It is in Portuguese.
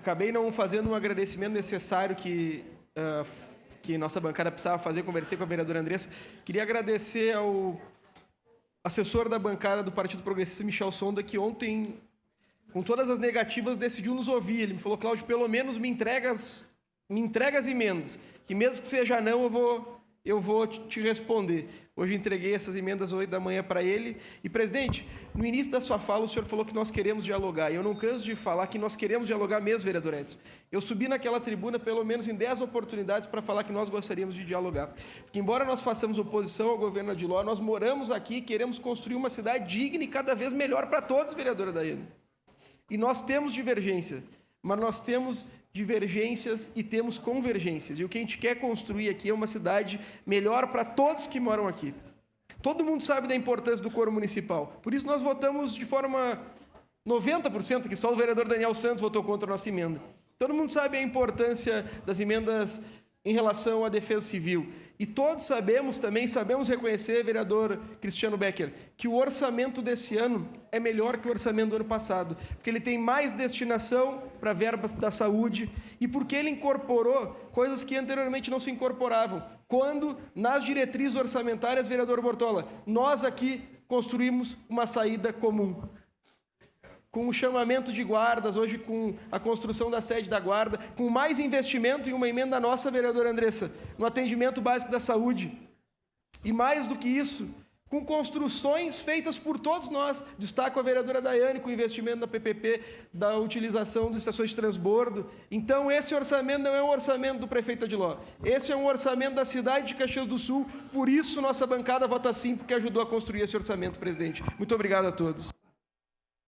acabei não fazendo um agradecimento necessário que nossa bancada precisava fazer. Conversei com a vereadora Andressa. Queria agradecer ao assessor da bancada do Partido Progressista, Michel Sonda, que ontem, com todas as negativas, decidiu nos ouvir. Ele me falou: Cláudio, pelo menos me entrega as emendas, que mesmo que seja não, eu vou te responder. Hoje entreguei essas emendas às 8 da manhã para ele. E, presidente, no início da sua fala, o senhor falou que nós queremos dialogar. E eu não canso de falar que nós queremos dialogar mesmo, vereador Edson. Eu subi naquela tribuna pelo menos em 10 oportunidades para falar que nós gostaríamos de dialogar. Porque, embora nós façamos oposição ao governo Adiló, nós moramos aqui e queremos construir uma cidade digna e cada vez melhor para todos, vereadora Daiane. E nós temos divergência, mas nós temos divergências e temos convergências. E o que a gente quer construir aqui é uma cidade melhor para todos que moram aqui. Todo mundo sabe da importância do coro municipal. Por isso nós votamos de forma 90%, que só o vereador Daniel Santos votou contra a nossa emenda. Todo mundo sabe a importância das emendas em relação à defesa civil. E todos sabemos reconhecer, vereador Cristiano Becker, que o orçamento desse ano é melhor que o orçamento do ano passado, porque ele tem mais destinação para verbas da saúde e porque ele incorporou coisas que anteriormente não se incorporavam. Quando, nas diretrizes orçamentárias, vereador Bortola, nós aqui construímos uma saída comum. Com o chamamento de guardas, hoje com a construção da sede da guarda, com mais investimento em uma emenda nossa, vereadora Andressa, no atendimento básico da saúde. E mais do que isso, com construções feitas por todos nós. Destaco a vereadora Daiane com o investimento da PPP, da utilização das estações de transbordo. Então, esse orçamento não é um orçamento do prefeito Adiló. Esse é um orçamento da cidade de Caxias do Sul. Por isso, nossa bancada vota sim, porque ajudou a construir esse orçamento, presidente. Muito obrigado a todos.